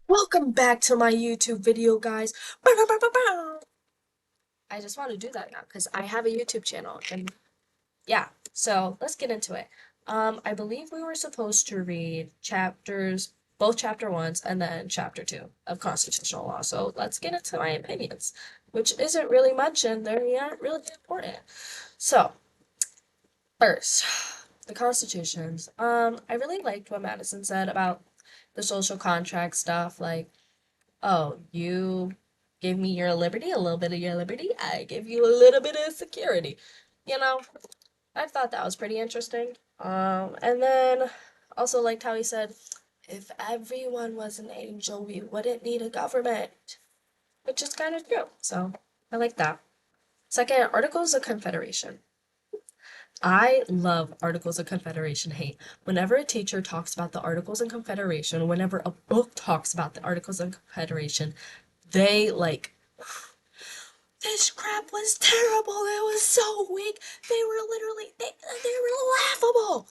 Welcome back to my YouTube video, guys. Bow, bow, bow, bow, bow. I just want to do that now because I have a YouTube channel, and yeah, so let's get into it. I believe we were supposed to read both chapter ones and then chapter two of constitutional law. So let's get into my opinions, which isn't really much and they aren't really important. So, first, the constitutions. I really liked what Madison said about the social contract stuff, like, oh, you give me your liberty, a little bit of your liberty, I give you a little bit of security. You know, I thought that was pretty interesting. And then also liked how he said, if everyone was an angel, we wouldn't need a government, which is kind of true. So I like that. Second, Articles of Confederation. I love Articles of Confederation hate. Whenever a teacher talks about the Articles of Confederation, whenever a book talks about the Articles of Confederation, they like, this crap was terrible. It was so weak. They were literally they were laughable.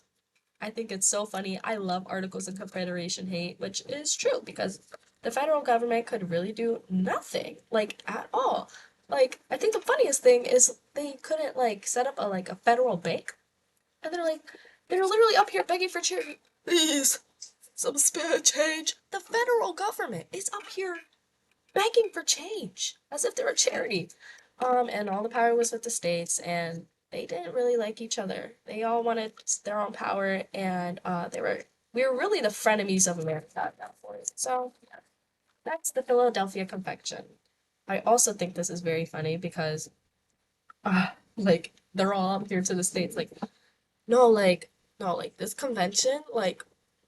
I think it's so funny. I love Articles of Confederation hate, which is true because the federal government could really do nothing, like at all. Like I think the funniest thing is they couldn't like set up a federal bank, and they're literally up here begging for charity. Please, some spare change. The federal government is up here begging for change as if they're a charity. And all the power was with the states, and they didn't really like each other. They all wanted their own power, and we were really the frenemies of America at that point. So yeah, that's the Philadelphia Convention. I also think this is very funny because, like, they're all up here to the states, like, no, like, no, like this convention, like,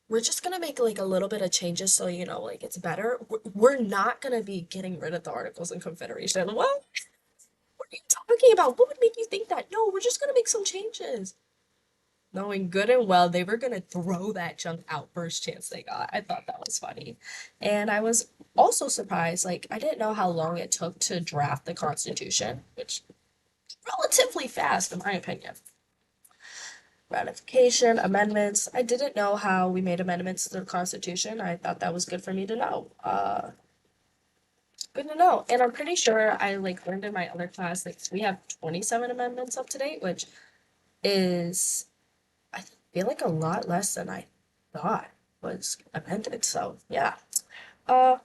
we're just gonna make like a little bit of changes so like it's better. We're not gonna be getting rid of the Articles of Confederation. What are you talking about? What would make you think that? No, we're just gonna make some changes. Knowing good and well they were gonna throw that junk out first chance they got. I thought that was funny. And I was also surprised, like, I didn't know how long it took to draft the Constitution, which relatively fast in my opinion. Ratification, amendments. I didn't know how we made amendments to the Constitution. I thought that was good for me to know. Good to know. And I'm pretty sure I like learned in my other class, like we have 27 amendments up to date, which is I feel like a lot less than I thought was amended. So yeah. Uh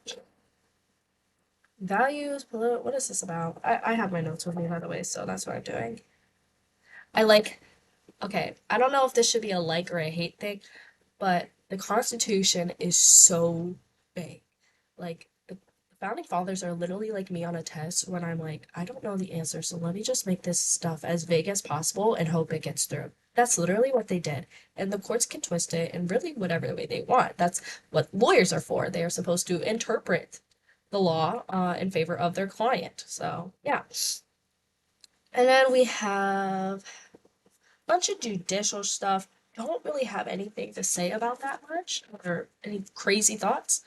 Values, what is this about? I have my notes with me by the way, so that's what I'm doing. I like okay, I don't know if this should be a like or a hate thing, but the Constitution is so big. Like the founding fathers are literally like me on a test when I'm like, I don't know the answer, so let me just make this stuff as vague as possible and hope it gets through. That's literally what they did. And the courts can twist it in really whatever way they want. That's what lawyers are for. They are supposed to interpret the law in favor of their client. So, yeah. And then we have bunch of judicial stuff. Don't really have anything to say about that much or any crazy thoughts.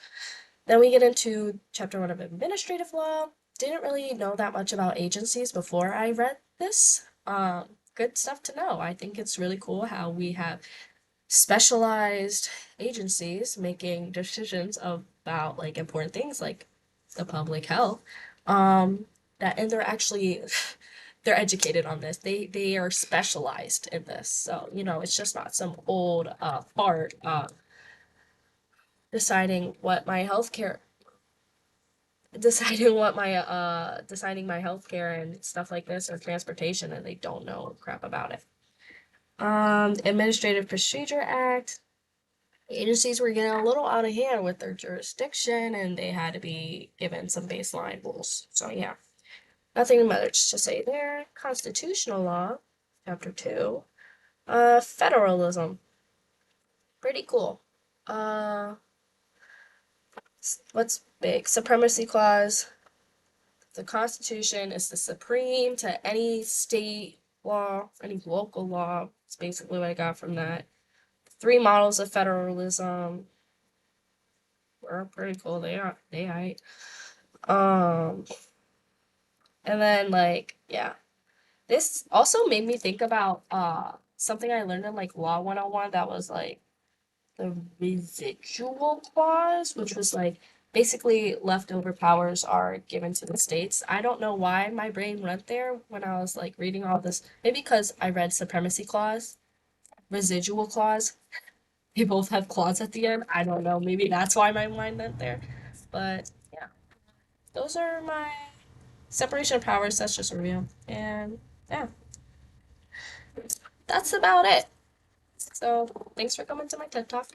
Then we get into chapter one of administrative law. Didn't really know that much about agencies before I read this. Good stuff to know. I think it's really cool how we have specialized agencies making decisions about like important things like the public health. That and they're actually they're educated on this. They are specialized in this. So, it's just not some old fart deciding what my healthcare deciding my healthcare and stuff like this or transportation and they don't know crap about it. Administrative Procedure Act. Agencies were getting a little out of hand with their jurisdiction and they had to be given some baseline rules. So yeah. Nothing much to say there. Constitutional law, chapter two. Federalism. Pretty cool. Uh, what's big? Supremacy clause. The Constitution is the supreme to any state law, any local law. It's basically what I got from that. Three models of federalism were pretty cool. They um, and then like yeah, this also made me think about something I learned in like Law 101 that was like the residual clause, which was like basically leftover powers are given to the states. I don't know why my brain went there when I was like reading all this. Maybe because I read Supremacy Clause, Residual Clause. They both have clause at the end. I don't know. Maybe that's why my mind went there. But yeah, those are my separation of powers. That's just a review. And yeah, that's about it. So thanks for coming to my TED Talk.